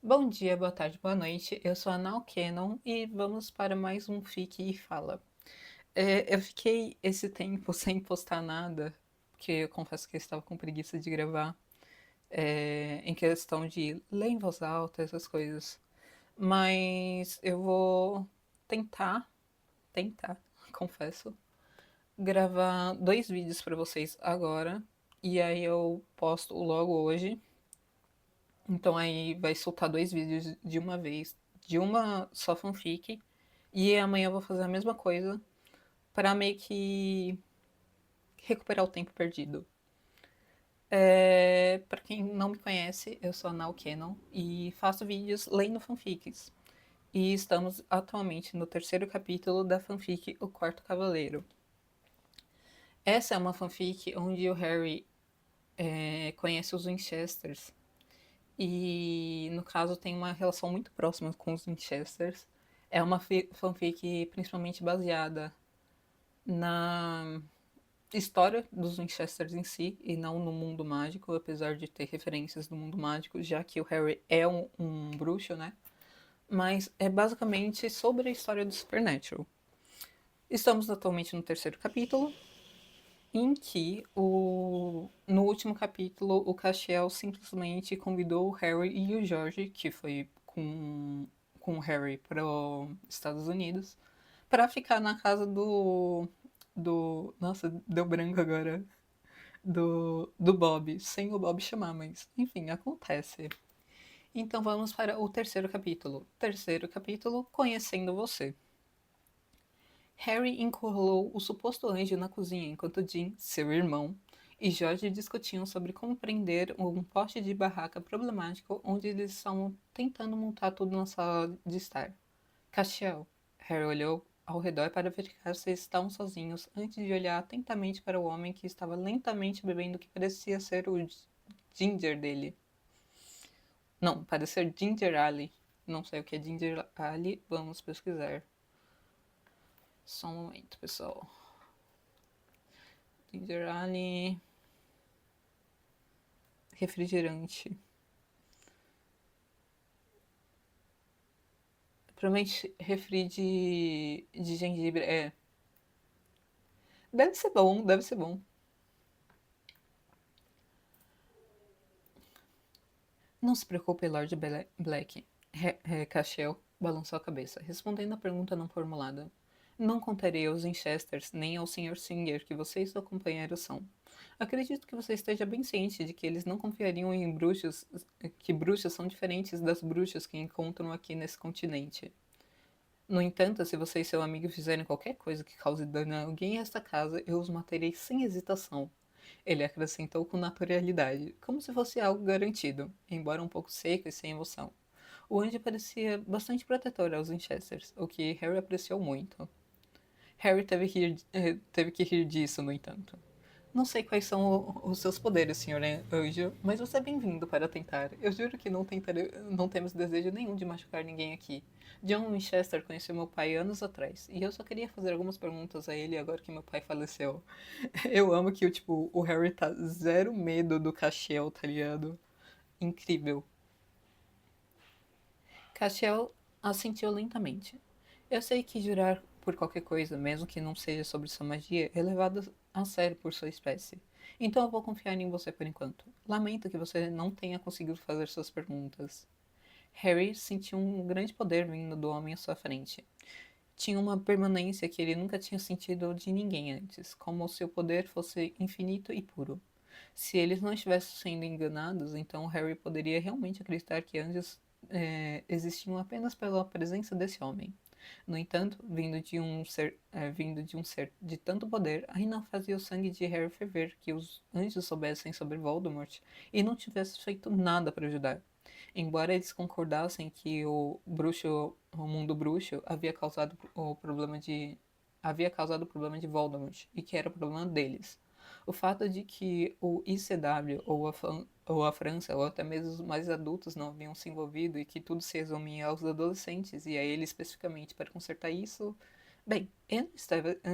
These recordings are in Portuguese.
Bom dia, boa tarde, boa noite. Eu sou a Nau Cannon e vamos para mais um Fique e Fala. Eu fiquei esse tempo sem postar nada, porque eu confesso que eu estava com preguiça de gravar, em questão de ler em voz alta, essas coisas. Mas eu vou tentar, confesso, gravar 2 vídeos para vocês agora, e aí eu posto logo hoje. Então aí vai soltar 2 vídeos de uma vez, de uma só fanfic, e amanhã eu vou fazer a mesma coisa para meio que recuperar o tempo perdido. Para quem não me conhece, eu sou a Nau Cannon e faço vídeos lendo fanfics. E estamos atualmente no terceiro capítulo da fanfic O Quarto Cavaleiro. Essa é uma fanfic onde o Harry conhece os Winchesters e, no caso, tem uma relação muito próxima com os Winchesters. É uma fanfic principalmente baseada na história dos Winchesters em si e não no mundo mágico, apesar de ter referências do mundo mágico, já que o Harry é um bruxo, né? Mas é basicamente sobre a história do Supernatural. Estamos atualmente no terceiro capítulo, em que no último capítulo o Castiel simplesmente convidou o Harry e o George, que foi com o Harry para os Estados Unidos, para ficar na casa Nossa, deu branco agora. Do Bob, sem o Bob chamar, mas enfim, acontece. Então vamos para o terceiro capítulo. Terceiro capítulo, Conhecendo Você. Harry encurralou o suposto anjo na cozinha enquanto Jim, seu irmão, e George discutiam sobre como prender um poste de barraca problemático onde eles estavam tentando montar tudo na sala de estar. Castiel. Harry olhou ao redor para verificar se estavam sozinhos antes de olhar atentamente para o homem que estava lentamente bebendo o que parecia ser o ginger dele. Não, parece ser ginger ale. Não sei o que é ginger ale, vamos pesquisar. Só um momento, pessoal. Ginger ale. Refrigerante. Provavelmente refri de gengibre. Deve ser bom, deve ser bom. Não se preocupe, Lord Black. Cashel balançou a cabeça, respondendo a pergunta não formulada. Não contarei aos Winchesters nem ao Sr. Singer que você e sua companheira são. Acredito que você esteja bem ciente de que eles não confiariam em bruxos, que bruxas são diferentes das bruxas que encontram aqui nesse continente. No entanto, se você e seu amigo fizerem qualquer coisa que cause dano a alguém em esta casa, eu os matarei sem hesitação. Ele acrescentou com naturalidade, como se fosse algo garantido, embora um pouco seco e sem emoção. O anjo parecia bastante protetor aos Winchesters, o que Harry apreciou muito. Harry teve que rir disso, no entanto. Não sei quais são os seus poderes, Sr. Anjo, mas você é bem-vindo para tentar. Eu juro que não temos desejo nenhum de machucar ninguém aqui. John Winchester conheceu meu pai anos atrás, e eu só queria fazer algumas perguntas a ele agora que meu pai faleceu. Eu amo que, tipo, o Harry tá zero medo do Castiel, tá ligado? Incrível. Castiel assentiu lentamente. Eu sei que jurar por qualquer coisa, mesmo que não seja sobre sua magia, é levado a sério por sua espécie. Então eu vou confiar em você por enquanto. Lamento que você não tenha conseguido fazer suas perguntas. Harry sentiu um grande poder vindo do homem à sua frente. Tinha uma permanência que ele nunca tinha sentido de ninguém antes, como se o poder fosse infinito e puro. Se eles não estivessem sendo enganados, então Harry poderia realmente acreditar que anjos existiam apenas pela presença desse homem. No entanto, vindo de um ser de tanto poder, ainda fazia o sangue de Harry ferver que os anjos soubessem sobre Voldemort e não tivessem feito nada para ajudar. Embora eles concordassem que o mundo bruxo havia causado o problema de Voldemort e que era o problema deles. O fato de que o ICW ou a França ou até mesmo os mais adultos não haviam se envolvido e que tudo se resumia aos adolescentes e a ele especificamente para consertar isso, bem, eu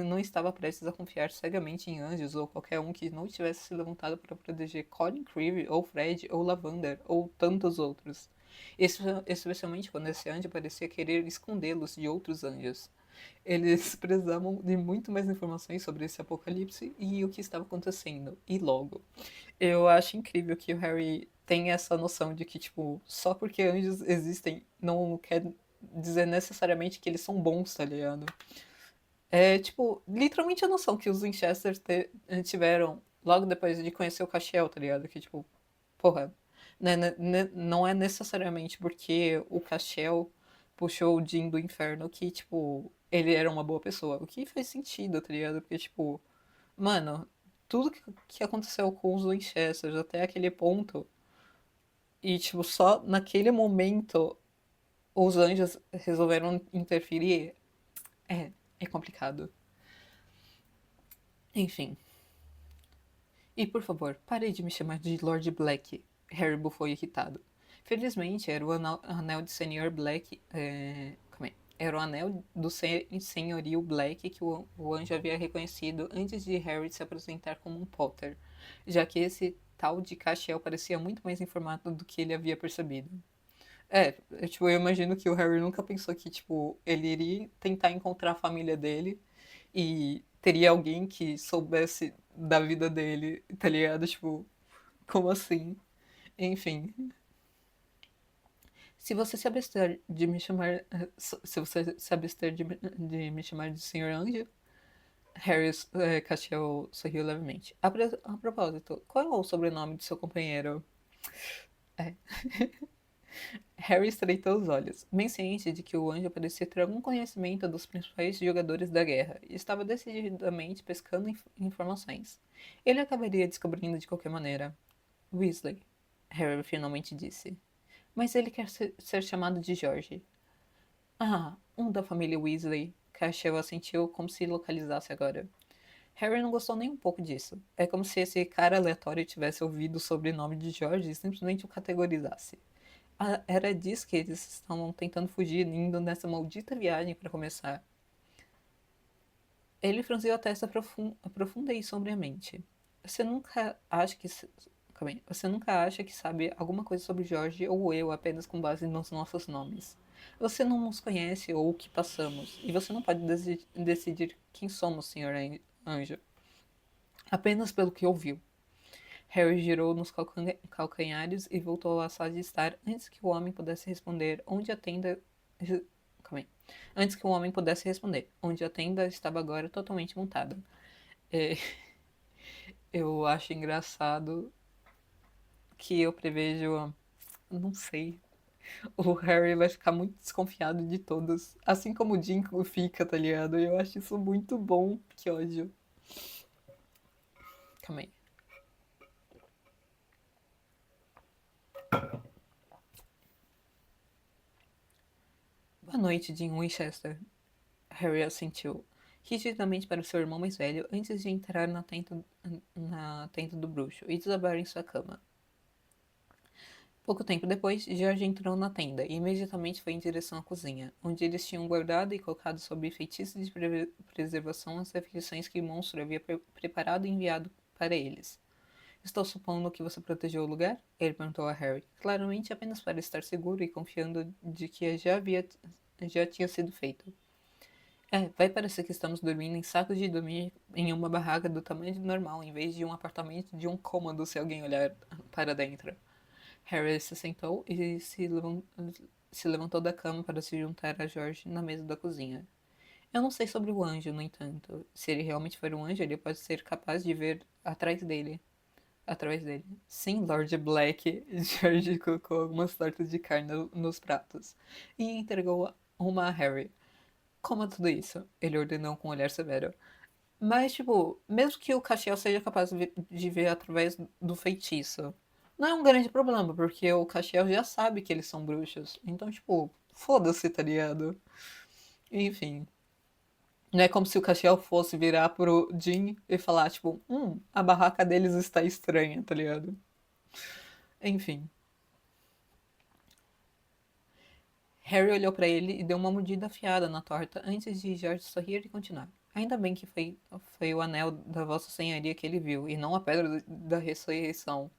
não estava prestes a confiar cegamente em anjos ou qualquer um que não tivesse se levantado para proteger Colin Creevy ou Fred ou Lavander ou tantos outros. Especialmente quando esse anjo parecia querer escondê-los de outros anjos. Eles precisavam de muito mais informações sobre esse apocalipse e o que estava acontecendo, e logo. Eu acho incrível que o Harry tem essa noção de que, tipo, só porque anjos existem não quer dizer necessariamente que eles são bons, tá ligado? É, tipo, literalmente a noção que os Winchester tiveram logo depois de conhecer o Castiel, tá ligado? Que, tipo, porra, não é necessariamente porque o Castiel puxou o Jin do inferno que, tipo, ele era uma boa pessoa. O que faz sentido, tá ligado? Porque, tipo, mano, tudo que aconteceu com os Winchesters até aquele ponto, e, tipo, só naquele momento os anjos resolveram interferir, é, é complicado. Enfim. E por favor, pare de me chamar de Lord Black. Harry bufou irritado. Felizmente, era o anel de Senhor Black. Calma aí. Era o anel do senhorio Black que o anjo havia reconhecido antes de Harry se apresentar como um Potter, já que esse tal de Castiel parecia muito mais informado do que ele havia percebido. Tipo, eu imagino que o Harry nunca pensou que, tipo, ele iria tentar encontrar a família dele e teria alguém que soubesse da vida dele, tá ligado? Tipo, como assim? Enfim. Se você se abster de me chamar. Se você se abster de me chamar de Senhor Anjo, Harry Castiel sorriu levemente. A propósito, qual é o sobrenome de seu companheiro? É. Harry estreitou os olhos, bem ciente de que o anjo parecia ter algum conhecimento dos principais jogadores da guerra e estava decididamente pescando informações. Ele acabaria descobrindo de qualquer maneira. Weasley, Harry finalmente disse. Mas ele quer ser chamado de George. Ah, um da família Weasley. Cashel assentiu como se localizasse agora. Harry não gostou nem um pouco disso. É como se esse cara aleatório tivesse ouvido o sobrenome de George e simplesmente o categorizasse. Era disso que eles estavam tentando fugir, indo nessa maldita viagem para começar. Ele franziu a testa profunda e sombriamente. Você nunca acha que. Calma aí. Você nunca acha que sabe alguma coisa sobre Jorge ou eu apenas com base nos nossos nomes. Você não nos conhece ou o que passamos, e você não pode decidir quem somos, Senhor Anjo, apenas pelo que ouviu. Harry girou nos calcanhares e voltou à sala de estar antes que o homem pudesse responder onde a tenda. Calma aí. Antes que o homem pudesse responder, onde a tenda estava agora totalmente montada. É, eu acho engraçado que eu prevejo. Não sei. O Harry vai ficar muito desconfiado de todos. Assim como o Jinko fica, tá ligado? Eu acho isso muito bom. Que ódio. Calma aí. Boa noite, Jim Winchester. Harry assentiu rigidamente para seu irmão mais velho antes de entrar na tenda do bruxo e desabar em sua cama. Pouco tempo depois, George entrou na tenda e imediatamente foi em direção à cozinha, onde eles tinham guardado e colocado sob feitiços de preservação as refeições que o monstro havia preparado e enviado para eles. Estou supondo que você protegeu o lugar? Ele perguntou a Harry, claramente apenas para estar seguro e confiando de que já tinha sido feito. Vai parecer que estamos dormindo em sacos de dormir em uma barraca do tamanho normal, em vez de um apartamento de um cômodo se alguém olhar para dentro. Harry se sentou e se levantou da cama para se juntar a George na mesa da cozinha. Eu não sei sobre o anjo, no entanto. Se ele realmente for um anjo, ele pode ser capaz de ver atrás dele. Através dele. Sim, Lord Black. George colocou algumas tortas de carne nos pratos e entregou uma a Harry. Coma tudo isso, ele ordenou com um olhar severo. Mas, tipo, mesmo que o Castiel seja capaz de ver através do feitiço, não é um grande problema, porque o Castiel já sabe que eles são bruxos. Então, tipo, foda-se, tá ligado? Enfim. Não é como se o Castiel fosse virar pro Jim e falar, tipo, a barraca deles está estranha, tá ligado? Enfim. Harry olhou para ele e deu uma mordida afiada na torta antes de George sorrir e continuar. Ainda bem que foi o anel da vossa senhoria que ele viu, e não a pedra da ressurreição.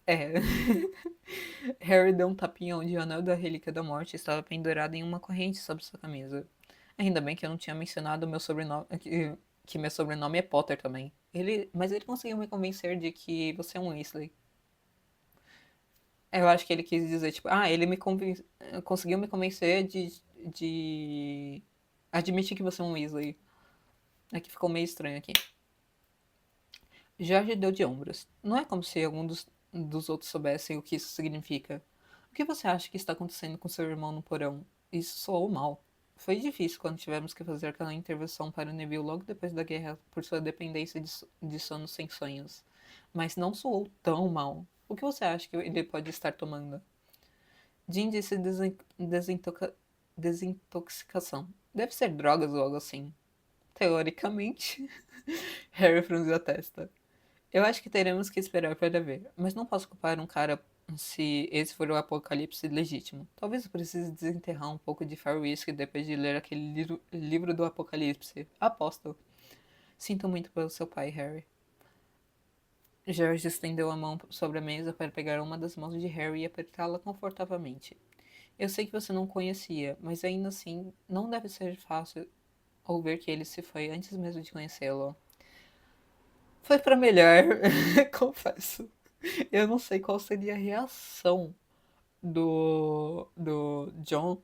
É. Harry deu um tapinha onde o anel da Relíquia da Morte estava pendurado em uma corrente sobre sua camisa. Ainda bem que eu não tinha mencionado meu sobrenome, que meu sobrenome é Potter também. Mas ele conseguiu me convencer de que você é um Weasley. Eu acho que ele quis dizer, tipo, ele conseguiu me convencer de admitir que você é um Weasley. É que ficou meio estranho aqui. Jorge deu de ombros. Não é como se algum dos outros soubessem o que isso significa. O que você acha que está acontecendo com seu irmão no porão? Isso soou mal. Foi difícil quando tivemos que fazer aquela intervenção para o Neville logo depois da guerra por sua dependência de sono sem sonhos. Mas não soou tão mal. O que você acha que ele pode estar tomando? Jim disse desintoxicação. Deve ser drogas ou algo assim. Teoricamente. Harry franziu a testa. Eu acho que teremos que esperar para ver, mas não posso culpar um cara se esse for o apocalipse legítimo. Talvez eu precise desenterrar um pouco de Farwick depois de ler aquele livro do apocalipse. Aposto. Sinto muito pelo seu pai, Harry. George estendeu a mão sobre a mesa para pegar uma das mãos de Harry e apertá-la confortavelmente. Eu sei que você não conhecia, mas ainda assim não deve ser fácil ouvir que ele se foi antes mesmo de conhecê-lo. Foi pra melhor, confesso. Eu não sei qual seria a reação do John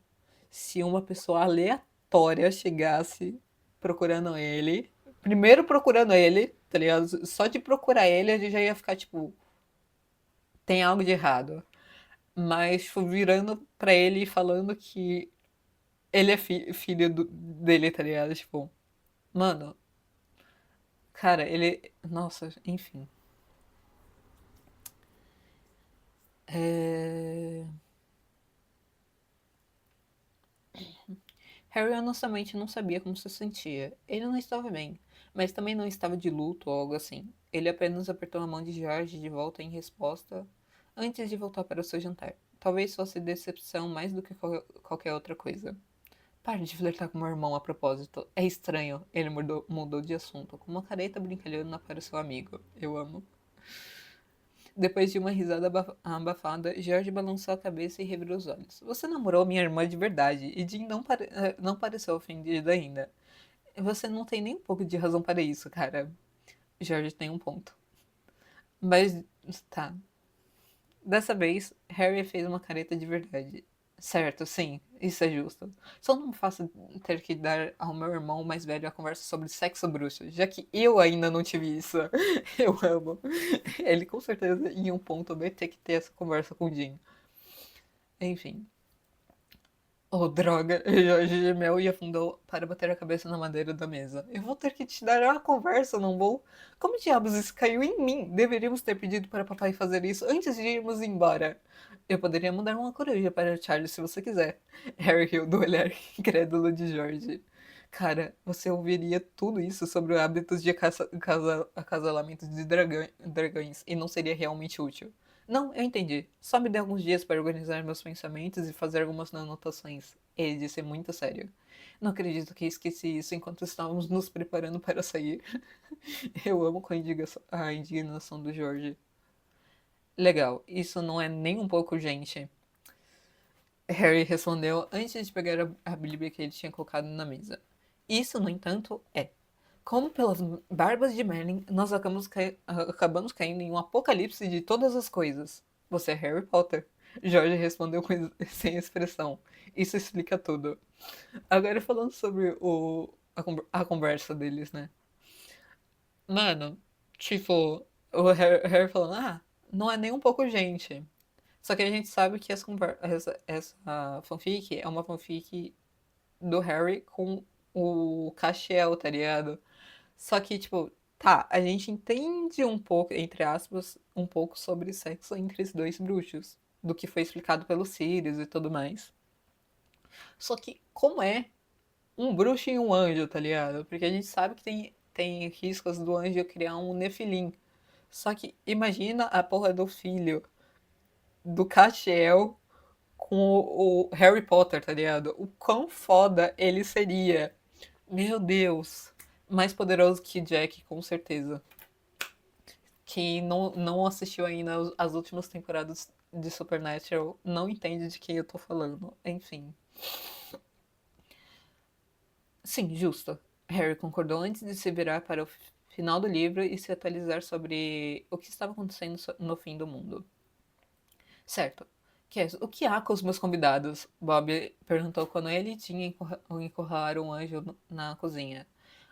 se uma pessoa aleatória chegasse procurando ele. Primeiro procurando ele, tá ligado? Só de procurar ele, a gente já ia ficar tipo, tem algo de errado. Mas tipo, virando pra ele e falando que ele é filho dele, tá ligado? Tipo, mano, cara, ele. Nossa, enfim. É... Harry honestamente não sabia como se sentia. Ele não estava bem, mas também não estava de luto ou algo assim. Ele apenas apertou a mão de George de volta em resposta antes de voltar para o seu jantar. Talvez fosse decepção mais do que qualquer outra coisa. Pare de flertar com meu irmão a propósito. É estranho. Ele mudou de assunto, com uma careta brincalhona para seu amigo. Eu amo. Depois de uma risada abafada, George balançou a cabeça e revirou os olhos. Você namorou minha irmã de verdade, e Jean não pareceu ofendido ainda. Você não tem nem um pouco de razão para isso, cara. George tem um ponto. Mas, tá. Dessa vez, Harry fez uma careta de verdade. Certo, sim, isso é justo. Só não me faça ter que dar ao meu irmão mais velho a conversa sobre sexo bruxo, já que eu ainda não tive isso. Eu amo. Ele com certeza em um ponto vai ter que ter essa conversa com o Jim. Enfim. Oh, droga. Jorge gemeu e afundou para bater a cabeça na madeira da mesa. Eu vou ter que te dar uma conversa, não vou? Como diabos isso caiu em mim? Deveríamos ter pedido para papai fazer isso antes de irmos embora. Eu poderia mandar uma coruja para Charlie se você quiser. Harry riu do olhar incrédulo de George. Cara, você ouviria tudo isso sobre hábitos de acasalamento de dragões e não seria realmente útil. Não, eu entendi. Só me dê alguns dias para organizar meus pensamentos e fazer algumas anotações. Ele disse muito sério. Não acredito que esqueci isso enquanto estávamos nos preparando para sair. Eu amo com a indignação do Jorge. Legal, isso não é nem um pouco urgente. Harry respondeu antes de pegar a Bíblia que ele tinha colocado na mesa. Isso, no entanto, é. Como pelas barbas de Merlin, nós acabamos caindo em um apocalipse de todas as coisas. Você é Harry Potter. Jorge respondeu sem expressão. Isso explica tudo. Agora falando sobre a conversa deles, né? Mano, tipo, o Harry falando, não é nem um pouco gente. Só que a gente sabe que essa fanfic é uma fanfic do Harry com o Castiel, tá ligado? Só que, tipo, tá, a gente entende um pouco, entre aspas, um pouco sobre sexo entre os dois bruxos, do que foi explicado pelo Sirius e tudo mais. Só que, como é um bruxo e um anjo, tá ligado? Porque a gente sabe que tem riscos do anjo criar um Nefilim. Só que imagina a porra do filho do Castiel com o Harry Potter, tá ligado? O quão foda ele seria. Meu Deus. Mais poderoso que Jack, com certeza. Quem não assistiu ainda as últimas temporadas de Supernatural não entende de quem eu tô falando. Enfim. Sim, justo. Harry concordou antes de se virar para o final do livro e se atualizar sobre o que estava acontecendo no fim do mundo. Certo. Cass, o que há com os meus convidados? Bob perguntou quando ele e Jim encurralaram um anjo na cozinha.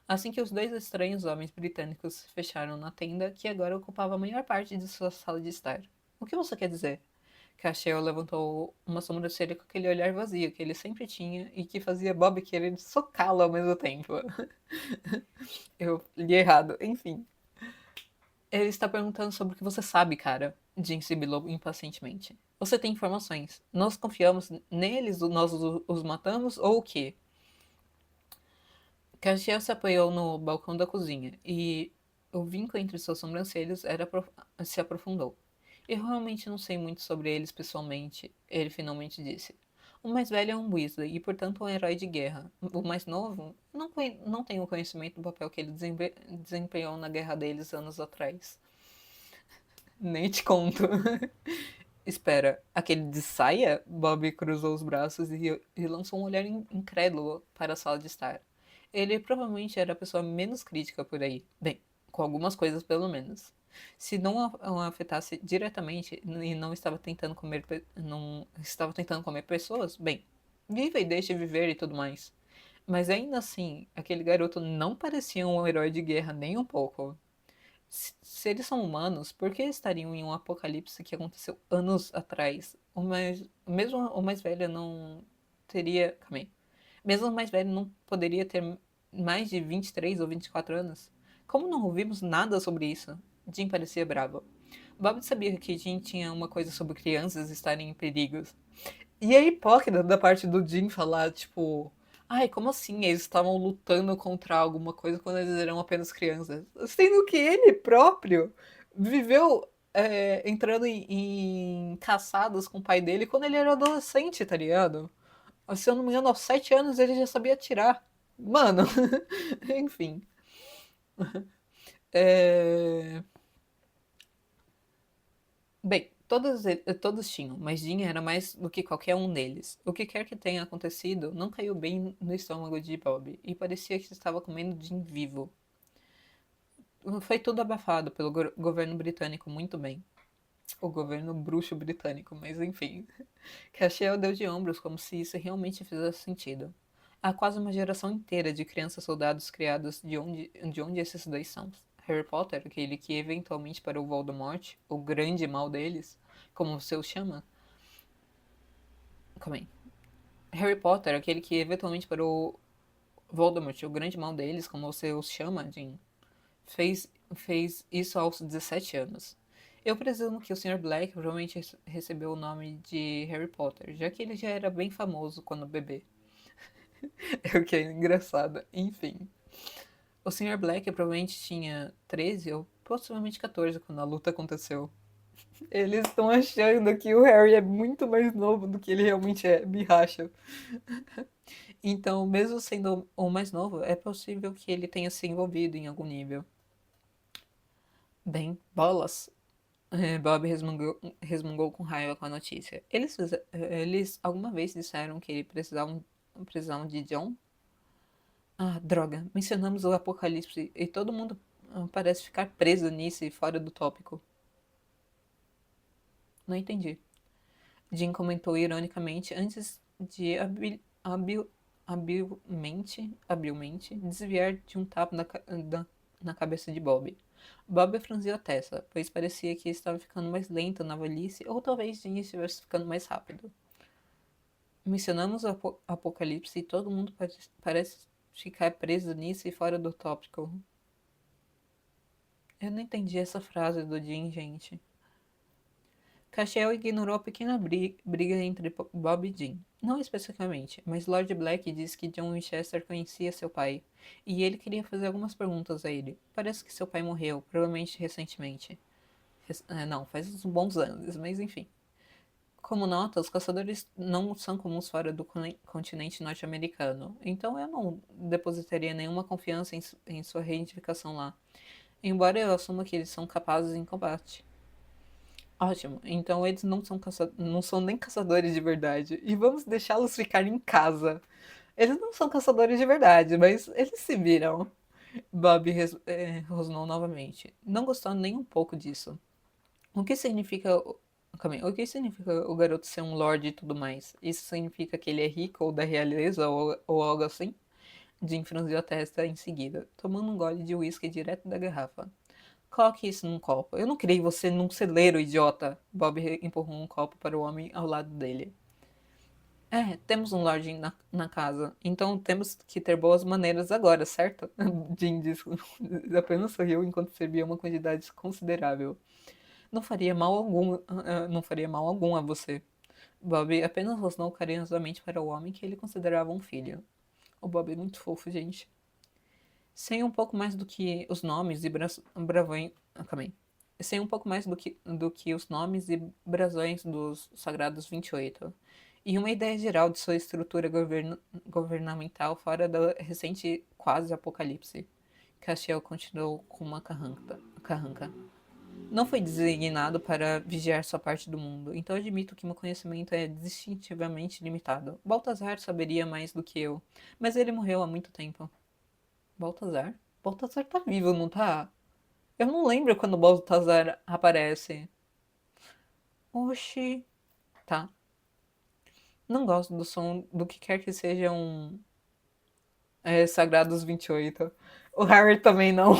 Assim que os dois estranhos homens britânicos fecharam na tenda, que agora ocupava a maior parte de sua sala de estar. O que você quer dizer? Cacheu levantou uma sobrancelha com aquele olhar vazio que ele sempre tinha e que fazia Bob querer socá-lo ao mesmo tempo. Eu li errado, enfim. Ele está perguntando sobre o que você sabe, cara. Jim sibilou impacientemente. Você tem informações. Nós confiamos neles, nós os matamos ou o quê? Castiel se apoiou no balcão da cozinha e o vinco entre suas sobrancelhas se aprofundou. Eu realmente não sei muito sobre eles pessoalmente, ele finalmente disse. O mais velho é um Weasley e, portanto, um herói de guerra. O mais novo não tem o conhecimento do papel que ele desempenhou na guerra deles anos atrás. Nem te conto. Espera, aquele de saia? Bob cruzou os braços e lançou um olhar incrédulo para a sala de estar. Ele provavelmente era a pessoa menos crítica por aí. Bem, com algumas coisas pelo menos. Se não a afetasse diretamente e não estava tentando comer pessoas, bem, viva e deixe viver e tudo mais. Mas ainda assim, aquele garoto não parecia um herói de guerra nem um pouco. Se eles são humanos, por que estariam em um apocalipse que aconteceu anos atrás? Mesmo o mais velho não teria. Calma aí. Mesmo o mais velho não poderia ter mais de 23 ou 24 anos? Como não ouvimos nada sobre isso? Jim parecia bravo. Bob sabia que Jim tinha uma coisa sobre crianças estarem em perigos. E é hipócrita da parte do Jim falar, tipo, ai, como assim? Eles estavam lutando contra alguma coisa quando eles eram apenas crianças. Sendo que ele próprio viveu entrando em caçadas com o pai dele quando ele era adolescente, tá ligado? Se eu não me engano, aos 7 anos ele já sabia atirar. Mano, enfim. É... Bem, todos tinham, mas Jim era mais do que qualquer um deles. O que quer que tenha acontecido não caiu bem no estômago de Bob e parecia que estava comendo Jim vivo. Foi tudo abafado pelo governo britânico muito bem. O governo bruxo britânico, mas enfim. Cashel deu de ombros como se isso realmente fizesse sentido. Há quase uma geração inteira de crianças soldados criados de onde esses dois são. Harry Potter, aquele que eventualmente para o Voldemort, o grande mal deles, como você o chama. Calma aí. Harry Potter, aquele que eventualmente para o Voldemort, o grande mal deles, como você os chama, Jim, fez isso aos 17 anos. Eu presumo que o Sr. Black provavelmente recebeu o nome de Harry Potter, já que ele já era bem famoso quando bebê. É o que é engraçado. Enfim. O Sr. Black provavelmente tinha 13 ou possivelmente 14 quando a luta aconteceu. Eles estão achando que o Harry é muito mais novo do que ele realmente é, me racha. Então, mesmo sendo o mais novo, é possível que ele tenha se envolvido em algum nível. Bem, bolas. Bob resmungou com raiva com a notícia. Eles alguma vez disseram que ele precisavam de John? Ah, droga. Mencionamos o apocalipse e todo mundo parece ficar preso nisso e fora do tópico. Não entendi. Jim comentou ironicamente antes de habilmente desviar de um tapa na cabeça de Bob. Bob franziu a testa, pois parecia que estava ficando mais lento na velhice, ou talvez Jim estivesse ficando mais rápido. Mencionamos o apocalipse e todo mundo parece ficar preso nisso e fora do tópico. Eu não entendi essa frase do Jim, gente. Cashel ignorou a pequena briga entre Bob e Jim. Não especificamente, mas Lord Black disse que John Winchester conhecia seu pai, e ele queria fazer algumas perguntas a ele. Parece que seu pai morreu, provavelmente recentemente. Não, faz uns bons anos, mas enfim. Como nota, os caçadores não são comuns fora do continente norte-americano, então eu não depositaria nenhuma confiança em sua reidentificação lá. embora eu assuma que eles são capazes em combate. Ótimo, então eles não são nem caçadores de verdade. E vamos deixá-los ficar em casa. Eles não são caçadores de verdade, mas eles se viram. Rosnou novamente, não gostando nem um pouco disso. O que significa. Calma aí, o que significa o garoto ser um lord e tudo mais? Isso significa que ele é rico ou da realeza ou algo assim? Jim franziu a testa em seguida, tomando um gole de uísque direto da garrafa. Coloque isso num copo. Eu não criei você num celeiro, idiota. Empurrou um copo para o homem ao lado dele. É, temos um lord na casa, então temos que ter boas maneiras agora, certo? Jim disse, apenas sorriu enquanto servia uma quantidade considerável. Não faria mal algum, não faria mal algum a você. Bob apenas rosnou carinhosamente para o homem que ele considerava um filho. O Bob é muito fofo, gente. Sei um pouco mais do que os nomes e bravões. Calma aí. Sei um pouco mais do que os nomes e brasões dos Sagrados 28. E uma ideia geral de sua estrutura governamental fora da recente quase apocalipse. Castiel continuou com uma carranca. Não foi designado para vigiar sua parte do mundo, então admito que meu conhecimento é distintivamente limitado. Baltazar saberia mais do que eu, mas ele morreu há muito tempo. Baltazar? Baltazar tá vivo, não tá? Eu não lembro quando o Baltazar aparece. Oxi. Tá. Não gosto do som do que quer que seja um Sagrados 28. O Harry também não.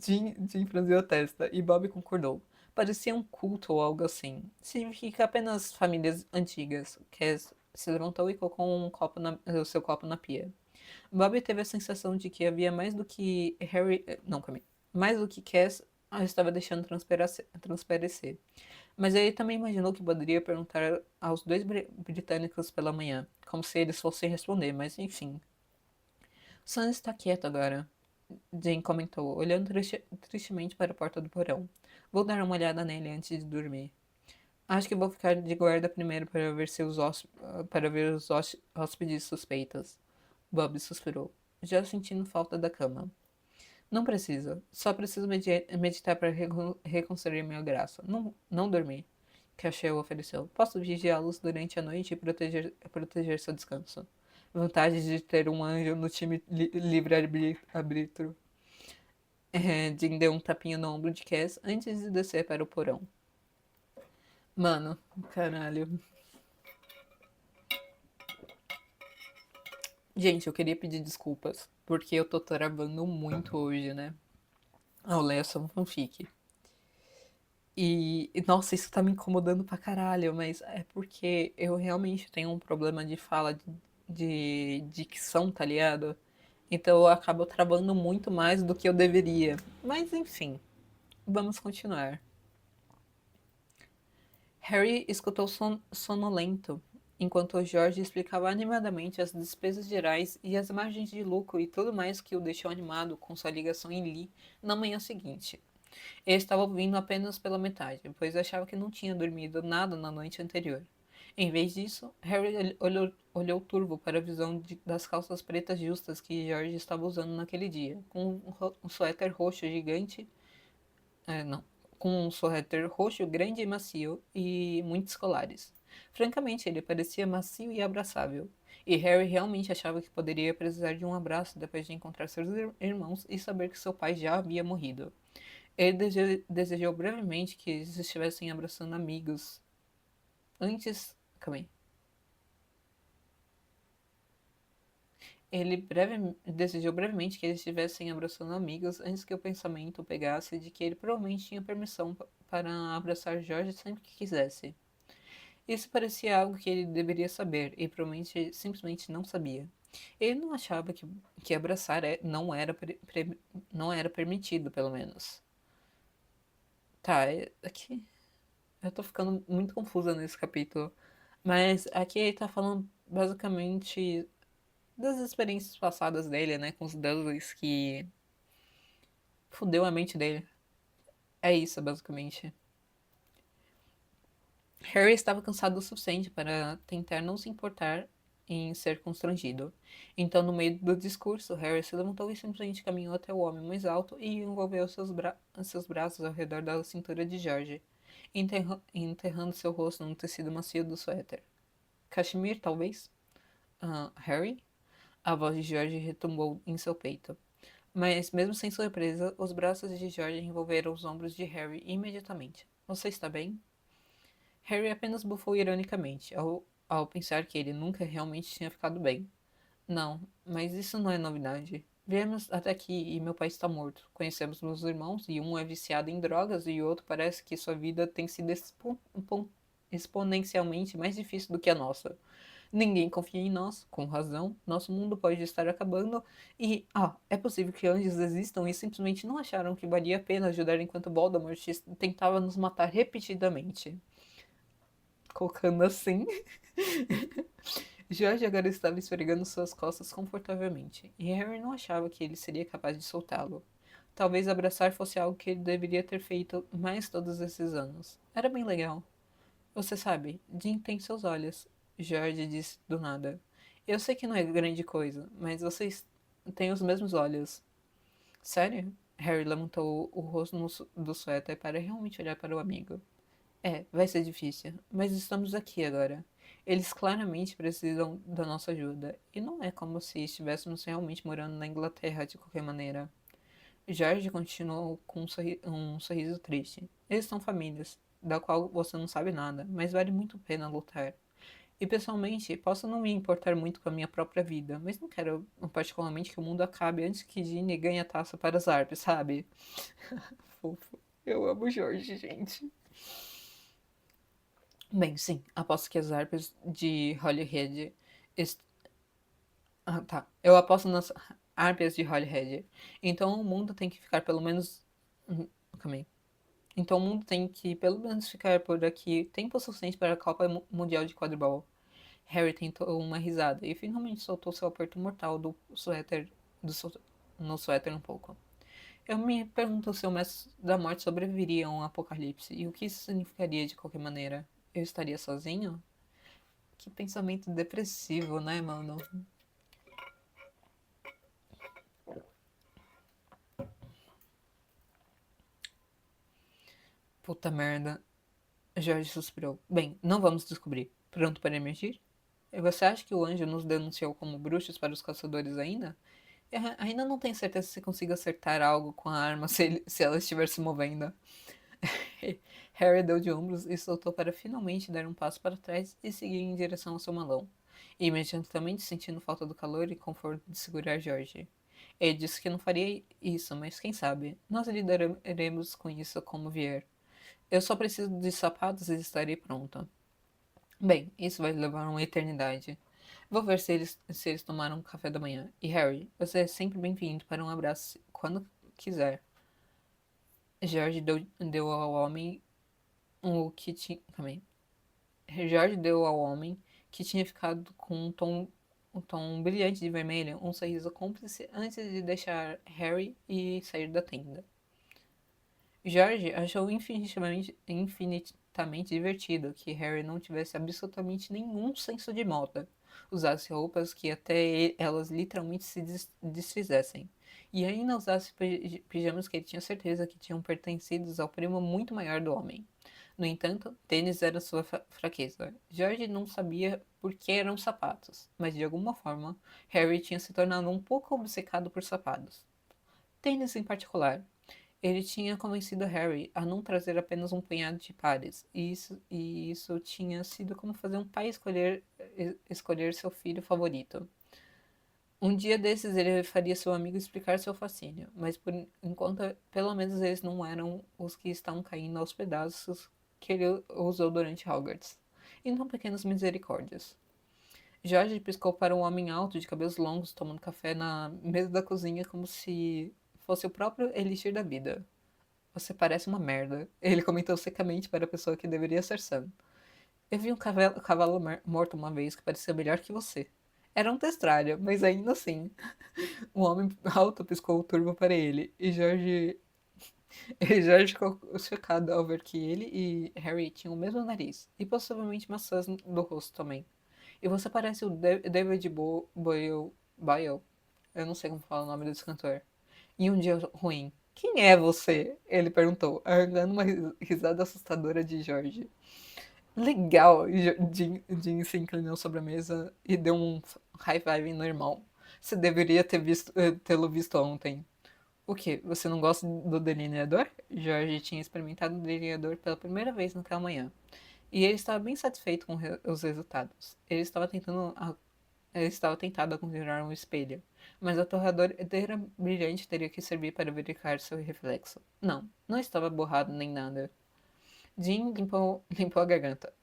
Jim franziu a testa e Bob concordou. Parecia um culto ou algo assim. Significa apenas famílias antigas. Cass se levantou e colocou o seu copo na pia. Bob teve a sensação de que havia mais do que Harry. Não, calma aí. Mais do que Cass estava deixando transparecer. Mas ele também imaginou que poderia perguntar aos dois britânicos pela manhã, como se eles fossem responder, mas enfim. Sam está quieto agora, Jane comentou, olhando tristemente para a porta do porão. Vou dar uma olhada nele antes de dormir. Acho que vou ficar de guarda primeiro para ver os hóspedes suspeitas. Bob suspirou, já sentindo falta da cama. Não precisa. Só preciso meditar para reconstruir minha graça. Não dormir. Cacheu ofereceu. Posso vigiá-los durante a noite e proteger seu descanso. Vantagem de ter um anjo no time livre-arbítrio. Jim deu um tapinha no ombro de Cass antes de descer para o porão. Mano, caralho. Gente, eu queria pedir desculpas, porque eu tô travando muito hoje, né? Ao ler essa fanfic. Nossa, isso tá me incomodando pra caralho, mas é porque eu realmente tenho um problema de fala, de dicção, tá ligado? Então eu acabo travando muito mais do que eu deveria. Mas enfim, vamos continuar. Harry escutou sonolento, enquanto George explicava animadamente as despesas gerais e as margens de lucro e tudo mais que o deixou animado com sua ligação em Lee na manhã seguinte. Ele estava ouvindo apenas pela metade, pois achava que não tinha dormido nada na noite anterior. Em vez disso, Harry olhou turvo para a visão das calças pretas justas que George estava usando naquele dia, com um suéter roxo gigante. Não. Com um suéter roxo grande e macio e muitos colares. Francamente, ele parecia macio e abraçável. E Harry realmente achava que poderia precisar de um abraço depois de encontrar seus irmãos e saber que seu pai já havia morrido. Ele desejou brevemente que eles estivessem abraçando amigos. Antes. Calma aí. Desejou brevemente que eles estivessem abraçando amigos antes que o pensamento o pegasse de que ele provavelmente tinha permissão para abraçar Jorge sempre que quisesse. Isso parecia algo que ele deveria saber e provavelmente simplesmente não sabia. Ele não achava que abraçar não era permitido, pelo menos. Tá, aqui eu tô ficando muito confusa nesse capítulo. Mas aqui ele tá falando basicamente das experiências passadas dele, né, com os Dursleys que fudeu a mente dele. É isso, basicamente. Harry estava cansado o suficiente para tentar não se importar em ser constrangido. Então, no meio do discurso, Harry se levantou e simplesmente caminhou até o homem mais alto e envolveu seus braços ao redor da cintura de George, enterrando seu rosto no tecido macio do suéter. Cashmere, talvez? Harry? A voz de George retumbou em seu peito. Mas, mesmo sem surpresa, os braços de George envolveram os ombros de Harry imediatamente. Você está bem? Harry apenas bufou ironicamente, ao pensar que ele nunca realmente tinha ficado bem. Não, mas isso não é novidade. Viemos até aqui e meu pai está morto. Conhecemos meus irmãos e um é viciado em drogas e o outro parece que sua vida tem sido exponencialmente mais difícil do que a nossa. Ninguém confia em nós, com razão. Nosso mundo pode estar acabando e, é possível que anjos existam e simplesmente não acharam que valia a pena ajudar enquanto Voldemort tentava nos matar repetidamente. Colocando assim. George agora estava esfregando suas costas confortavelmente, e Harry não achava que ele seria capaz de soltá-lo. Talvez abraçar fosse algo que ele deveria ter feito mais todos esses anos. Era bem legal. Você sabe, Jim tem seus olhos, George disse do nada. Eu sei que não é grande coisa, mas vocês têm os mesmos olhos. Sério? Harry levantou o rosto do suéter para realmente olhar para o amigo. Vai ser difícil, mas estamos aqui agora. Eles claramente precisam da nossa ajuda, e não é como se estivéssemos realmente morando na Inglaterra de qualquer maneira. George continuou com um sorriso triste. Eles são famílias, da qual você não sabe nada, mas vale muito a pena lutar. E pessoalmente, posso não me importar muito com a minha própria vida, mas não quero particularmente que o mundo acabe antes que Ginny ganhe a taça para as Arpes, sabe? Fofo. Eu amo George, gente. Bem, sim, aposto que as harpas de Holyhead. est- tá. Eu aposto nas harpas de Holyhead. Então o mundo tem que ficar pelo menos. Calma aí. Então o mundo tem que pelo menos ficar por aqui tempo suficiente para a Copa Mundial de Quadribol. Harry tentou uma risada e finalmente soltou seu aperto mortal do suéter. Do su- no suéter um pouco. Eu me pergunto se o Mestre da Morte sobreviveria a um apocalipse e o que isso significaria de qualquer maneira. Eu estaria sozinho? Que pensamento depressivo, né, mano? Puta merda. Jorge suspirou. Bem, não vamos descobrir. Pronto para emergir? E você acha que o anjo nos denunciou como bruxos para os caçadores ainda? Eu ainda não tenho certeza se consigo acertar algo com a arma se ela estiver se movendo. Harry deu de ombros e soltou para finalmente dar um passo para trás e seguir em direção ao seu malão, imediatamente sentindo falta do calor e conforto de segurar George. Ele disse que não faria isso, mas quem sabe? Nós lidaremos com isso como vier. Eu só preciso de sapatos e estarei pronta. Bem, isso vai levar uma eternidade. Vou ver se eles tomaram café da manhã. E Harry, você é sempre bem-vindo para um abraço quando quiser. George deu ao homem o que tinha. Calma aí. George deu ao homem, que tinha ficado com um tom brilhante de vermelho, um sorriso cúmplice antes de deixar Harry e sair da tenda. George achou infinitamente divertido que Harry não tivesse absolutamente nenhum senso de moda, usasse roupas que até elas literalmente se desfizessem, e ainda usasse pijamas que ele tinha certeza que tinham pertencido ao primo muito maior do homem. No entanto, tênis era sua fraqueza. George não sabia por que eram sapatos, mas de alguma forma, Harry tinha se tornado um pouco obcecado por sapatos. Tênis em particular. Ele tinha convencido Harry a não trazer apenas um punhado de pares, e isso tinha sido como fazer um pai escolher seu filho favorito. Um dia desses ele faria seu amigo explicar seu fascínio, mas por enquanto, pelo menos eles não eram os que estavam caindo aos pedaços que ele usou durante Hogwarts. E não pequenas misericórdias. Jorge piscou para um homem alto de cabelos longos tomando café na mesa da cozinha como se fosse o próprio elixir da vida. Você parece uma merda. Ele comentou secamente para a pessoa que deveria ser Sam. Eu vi um cavalo morto uma vez que parecia melhor que você. Era um testralha, mas ainda assim. Um homem alto piscou o turbo para ele, e Jorge ficou chocado ao ver que ele e Harry tinham o mesmo nariz, e possivelmente maçãs do rosto também. E você parece o David Boyle. Eu não sei como fala o nome desse cantor. E um dia ruim. Quem é você? Ele perguntou, arrancando uma risada assustadora de Jorge. Legal! E Jim se inclinou sobre a mesa e deu um high five no irmão. Você deveria tê-lo visto ontem. O quê? Você não gosta do delineador? Jorge tinha experimentado o delineador pela primeira vez naquela manhã. E ele estava bem satisfeito com os resultados. Ele estava tentado a conjurar um espelho, mas a torradeira brilhante teria que servir para verificar seu reflexo. Não, não estava borrado nem nada. Jim limpou a garganta.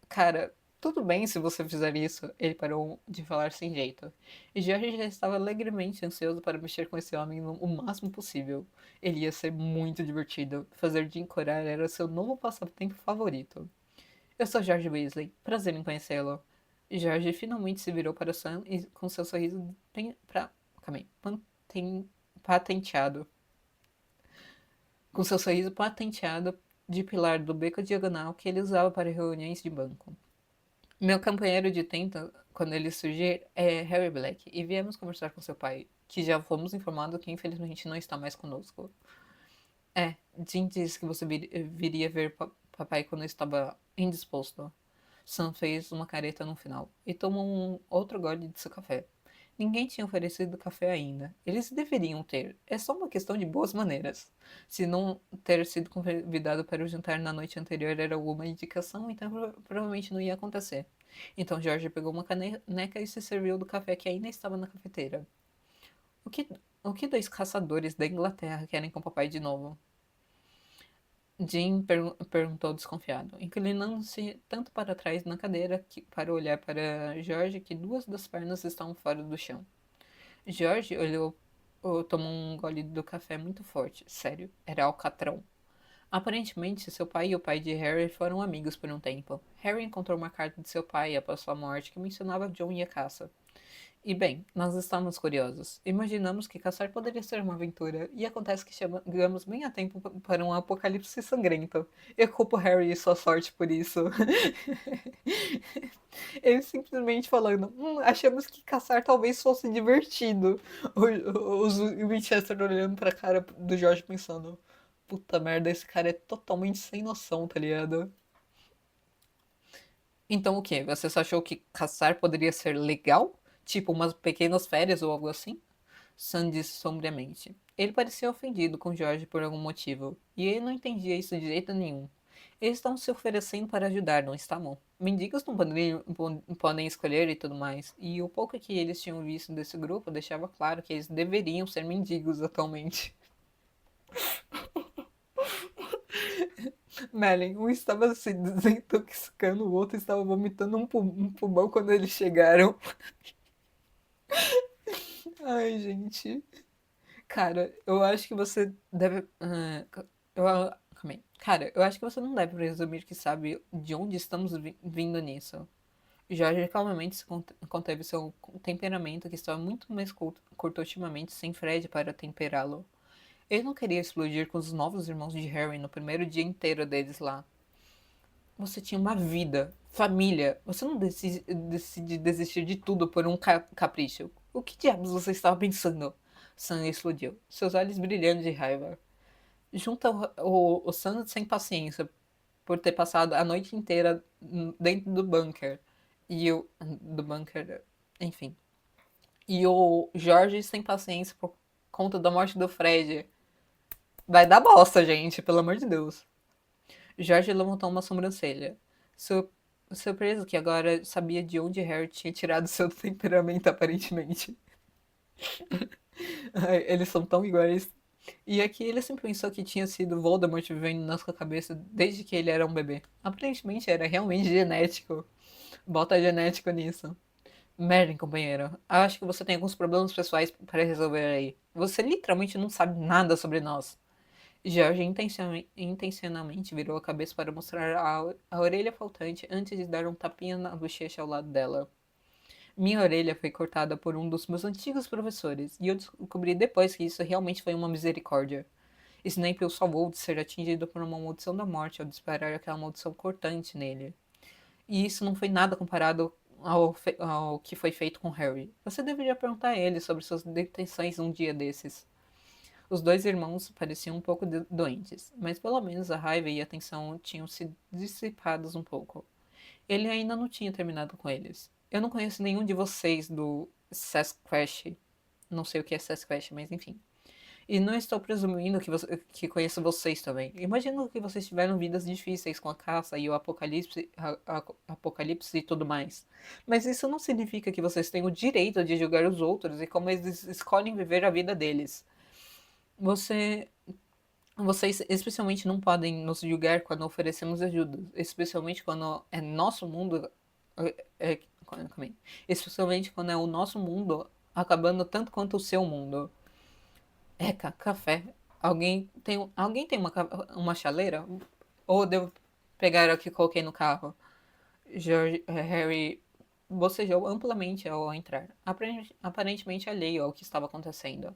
Cara, tudo bem se você fizer isso. Ele parou de falar sem jeito. E Jerry já estava alegremente ansioso para mexer com esse homem o máximo possível. Ele ia ser muito divertido. Fazer Jim corar era seu novo passatempo favorito. Eu sou George Weasley. Prazer em conhecê-lo. George finalmente se virou para Sam e com seu sorriso calma aí, patenteado. Com seu sorriso patenteado de pilar do beco diagonal que ele usava para reuniões de banco. Meu companheiro de tenta, quando ele surgir, é Harry Black, e viemos conversar com seu pai, que já fomos informados que infelizmente não está mais conosco. Jim disse que você viria ver papai quando eu estava indisposto. Sam fez uma careta no final e tomou um outro gole de seu café. Ninguém tinha oferecido café ainda. Eles deveriam ter. É só uma questão de boas maneiras. Se não ter sido convidado para o jantar na noite anterior era alguma indicação, então provavelmente não ia acontecer. Então George pegou uma caneca e se serviu do café que ainda estava na cafeteira. O que, o que dois caçadores da Inglaterra querem com o papai de novo? Jim perguntou desconfiado, inclinando-se tanto para trás na cadeira para olhar para George que duas das pernas estavam fora do chão. George tomou um gole do café muito forte. Sério, era alcatrão. Aparentemente, seu pai e o pai de Harry foram amigos por um tempo. Harry encontrou uma carta de seu pai após sua morte que mencionava John e a caça. E bem, nós estávamos curiosos. Imaginamos que caçar poderia ser uma aventura, e acontece que chegamos bem a tempo para um apocalipse sangrento. Eu culpo Harry e sua sorte por isso. Ele simplesmente falando, achamos que caçar talvez fosse divertido. Os Winchester olhando pra cara do George pensando, puta merda, esse cara é totalmente sem noção, tá ligado? Então o quê? Você só achou que caçar poderia ser legal? Tipo umas pequenas férias ou algo assim? Sam disse sombriamente. Ele parecia ofendido com George por algum motivo, e ele não entendia isso de jeito nenhum. Eles estão se oferecendo para ajudar, não estavam? Mendigos não podem escolher e tudo mais, e o pouco que eles tinham visto desse grupo deixava claro que eles deveriam ser mendigos atualmente. Melin, um estava se desintoxicando, o outro estava vomitando um pulmão quando eles chegaram. Ai, gente. Cara, eu acho que você deve. Calma aí. Cara, eu acho que você não deve presumir que sabe de onde estamos vindo nisso. Jorge calmamente conteve seu temperamento, que estava muito mais curto ultimamente, sem Fred para temperá-lo. Ele não queria explodir com os novos irmãos de Harry no primeiro dia inteiro deles lá. Você tinha uma vida, família. Você não decide desistir de tudo por um capricho. O que diabos você estava pensando? Sam explodiu, seus olhos brilhando de raiva. Junta o Sam sem paciência por ter passado a noite inteira dentro do bunker. E o. Do bunker. Enfim. E o Jorge sem paciência por conta da morte do Fred. Vai dar bosta, gente, pelo amor de Deus. Jorge levantou uma sobrancelha. Surpreso que agora sabia de onde Harry tinha tirado seu temperamento, aparentemente. Ai, eles são tão iguais. E aqui ele sempre pensou que tinha sido Voldemort vivendo na sua cabeça desde que ele era um bebê. Aparentemente era realmente genético. Bota genético nisso. Merlin, companheiro, acho que você tem alguns problemas pessoais para resolver aí. Você literalmente não sabe nada sobre nós. George intencionalmente virou a cabeça para mostrar a orelha faltante antes de dar um tapinha na bochecha ao lado dela. Minha orelha foi cortada por um dos meus antigos professores, e eu descobri depois que isso realmente foi uma misericórdia. Snape o salvou de ser atingido por uma maldição da morte ao disparar aquela maldição cortante nele. E isso não foi nada comparado ao que foi feito com Harry. Você deveria perguntar a ele sobre suas detenções um dia desses. Os dois irmãos pareciam um pouco doentes, mas pelo menos a raiva e a tensão tinham se dissipados um pouco. Ele ainda não tinha terminado com eles. Eu não conheço nenhum de vocês do Sasquatch. Não sei o que é Sasquatch, mas enfim. E não estou presumindo que conheço vocês também. Imagino que vocês tiveram vidas difíceis com a caça e o apocalipse e tudo mais. Mas isso não significa que vocês têm o direito de julgar os outros e como eles escolhem viver a vida deles. Você, vocês especialmente não podem nos julgar quando oferecemos ajuda, especialmente quando é nosso mundo, calma aí. Especialmente quando é o nosso mundo acabando tanto quanto o seu mundo. Café. Alguém tem uma chaleira? Ou devo pegar a que coloquei no carro? Harry bocejou amplamente ao entrar, aparentemente alheio ao que estava acontecendo.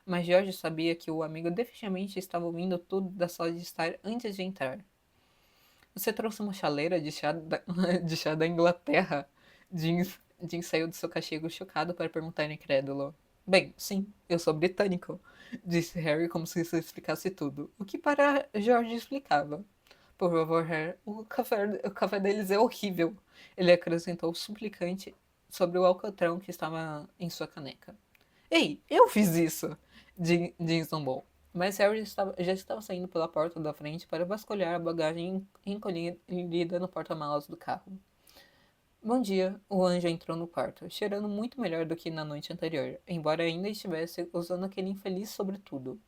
Mas George sabia que o amigo definitivamente estava ouvindo tudo da sala de estar antes de entrar. Você trouxe uma chaleira de chá de chá da Inglaterra? Jean saiu do seu castigo chocado para perguntar incrédulo. Bem, sim, eu sou britânico, disse Harry como se isso explicasse tudo, o que para George explicava. Por favor, Harry, o café deles é horrível, ele acrescentou suplicante sobre o alcatrão que estava em sua caneca. Ei, eu fiz isso! Jean zombou. Mas Harry já estava saindo pela porta da frente para vasculhar a bagagem encolhida no porta-malas do carro. Bom dia, o anjo entrou no quarto, cheirando muito melhor do que na noite anterior, embora ainda estivesse usando aquele infeliz sobretudo.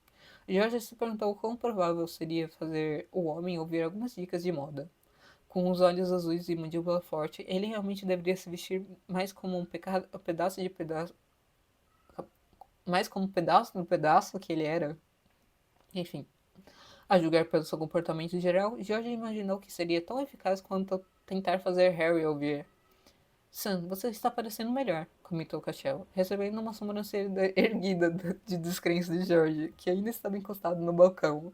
George se perguntou quão provável seria fazer o homem ouvir algumas dicas de moda. Com os olhos azuis e mandíbula forte, ele realmente deveria se vestir mais como mais como um pedaço do pedaço que ele era. Enfim, a julgar pelo seu comportamento geral, George imaginou que seria tão eficaz quanto tentar fazer Harry ouvir. Sam, você está parecendo melhor, comentou Cachel, recebendo uma sobrancelha erguida de descrença de George, que ainda estava encostado no balcão.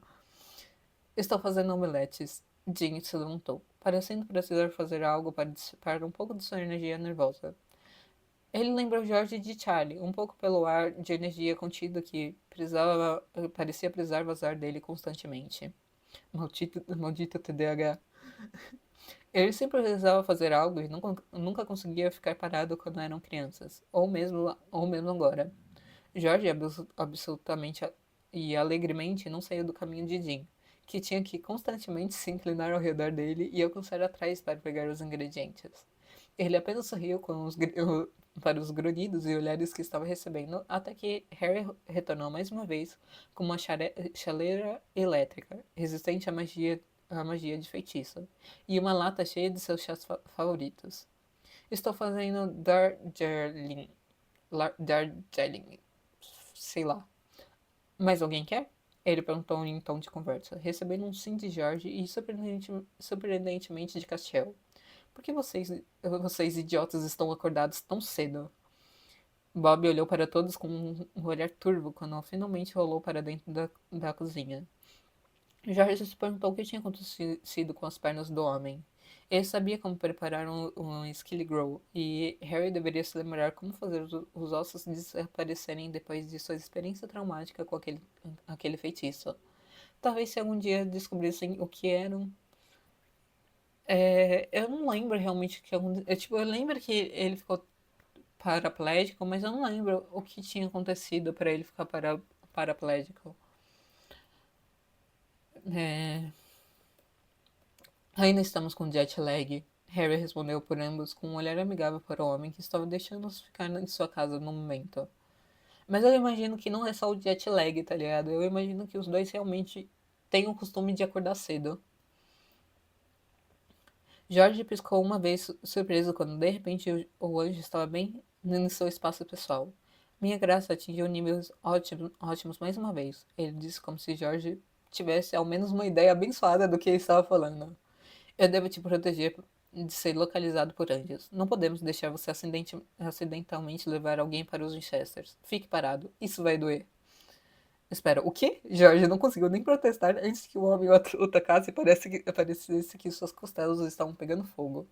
Estou fazendo omeletes. Jean se levantou, parecendo precisar fazer algo para dissipar um pouco de sua energia nervosa. Ele lembrou George de Charlie, um pouco pelo ar de energia contido que parecia precisar vazar dele constantemente. Maldito TDAH. Ele sempre precisava fazer algo e nunca conseguia ficar parado quando eram crianças, ou mesmo agora. George absolutamente e alegremente não saiu do caminho de Jim, que tinha que constantemente se inclinar ao redor dele e alcançar atrás para pegar os ingredientes. Ele apenas sorriu para os grunhidos e olhares que estava recebendo, até que Harry retornou mais uma vez com uma chaleira elétrica, resistente à magia de feitiço, e uma lata cheia de seus chás favoritos. Estou fazendo Darjeeling, sei lá. Mais alguém quer? Ele perguntou em tom de conversa, recebendo um sim de George e surpreendentemente de Castiel. Por que vocês idiotas estão acordados tão cedo? Bob olhou para todos com um olhar turvo quando finalmente rolou para dentro da cozinha. George se perguntou o que tinha acontecido com as pernas do homem. Ele sabia como preparar um Skilly Grow, e Harry deveria se lembrar como fazer os ossos desaparecerem depois de sua experiência traumática com aquele feitiço. Talvez se algum dia descobrissem o que eram. Eu não lembro realmente o que aconteceu. Eu lembro que ele ficou paraplégico, mas eu não lembro o que tinha acontecido para ele ficar paraplégico. É, Ainda estamos com jet lag. Harry respondeu por ambos com um olhar amigável para o homem que estava deixando-os ficar em sua casa no momento. Mas eu imagino que não é só o jet lag, tá ligado? Eu imagino que os dois realmente têm o costume de acordar cedo. George piscou uma vez, surpreso, quando de repente o anjo estava bem no seu espaço pessoal. Minha graça atingiu níveis ótimos mais uma vez, ele disse como se George tivesse ao menos uma ideia abençoada do que ele estava falando. Eu devo te proteger de ser localizado por anjos. Não podemos deixar você acidentalmente levar alguém para os Winchesters. Fique parado, isso vai doer. Espera, o quê? George não conseguiu nem protestar antes que o homem o atacasse e parecesse que suas costelas estavam pegando fogo.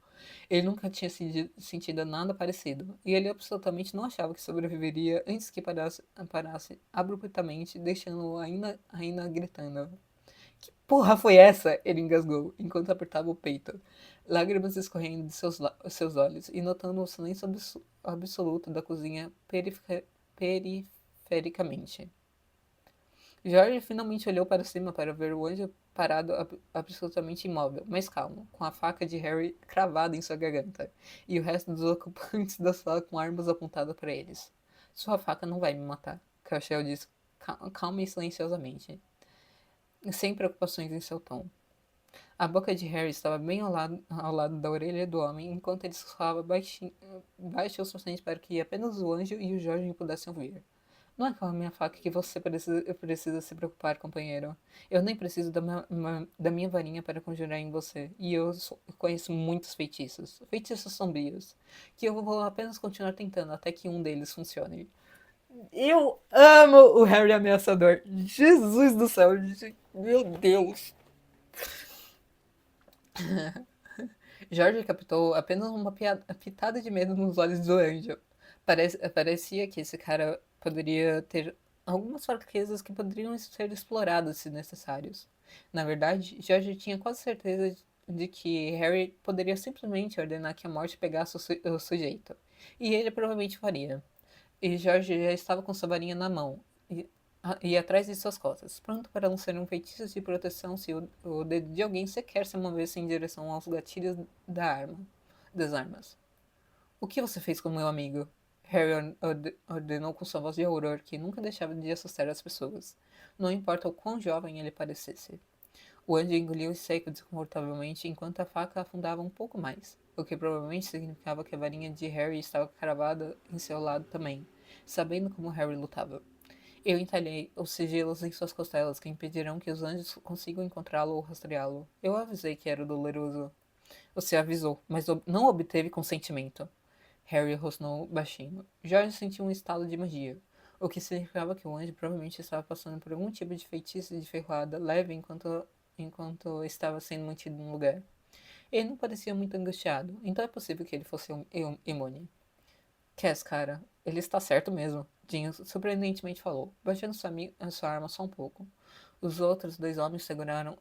Ele nunca tinha sentido nada parecido, e ele absolutamente não achava que sobreviveria antes que parasse abruptamente, deixando-o ainda gritando. Que porra foi essa? Ele engasgou, enquanto apertava o peito, lágrimas escorrendo de seus olhos, e notando o silêncio absoluto da cozinha perifericamente. George finalmente olhou para cima para ver o anjo parado absolutamente imóvel, mas calmo, com a faca de Harry cravada em sua garganta, e o resto dos ocupantes da sala com armas apontadas para eles. Sua faca não vai me matar, Cashel disse calma e silenciosamente, sem preocupações em seu tom. A boca de Harry estava bem ao lado da orelha do homem, enquanto ele sussurrava baixo o suficiente para que apenas o anjo e o Jorge pudessem ouvir. Não é com a minha faca que você precisa se preocupar, companheiro. Eu nem preciso da minha varinha para conjurar em você. E eu conheço muitos feitiços. Feitiços sombrios. Que eu vou apenas continuar tentando até que um deles funcione. Eu amo o Harry ameaçador. Jesus do céu. Meu Deus. George captou apenas uma pitada de medo nos olhos do anjo. Parecia que esse cara poderia ter algumas fraquezas que poderiam ser exploradas se necessários. Na verdade, George tinha quase certeza de que Harry poderia simplesmente ordenar que a morte pegasse o sujeito. E ele provavelmente faria. E George já estava com sua varinha na mão e atrás de suas costas, pronto para lançar um feitiço de proteção se o dedo de alguém sequer se movesse em direção aos gatilhos das armas. O que você fez com meu amigo? Harry ordenou com sua voz de horror que nunca deixava de assustar as pessoas, não importa o quão jovem ele parecesse. O anjo engoliu seco desconfortavelmente enquanto a faca afundava um pouco mais, o que provavelmente significava que a varinha de Harry estava cravada em seu lado também, sabendo como Harry lutava. Eu entalhei os sigilos em suas costelas que impedirão que os anjos consigam encontrá-lo ou rastreá-lo. Eu avisei que era doloroso. Você avisou, mas não obteve consentimento. Harry rosnou baixinho. George sentiu um estalo de magia, o que significava que o anjo provavelmente estava passando por algum tipo de feitiço de ferroada leve enquanto estava sendo mantido no lugar. Ele não parecia muito angustiado, então é possível que ele fosse imune. Cass, cara, ele está certo mesmo, Jean surpreendentemente falou, baixando sua arma só um pouco. Os outros dois homens segurando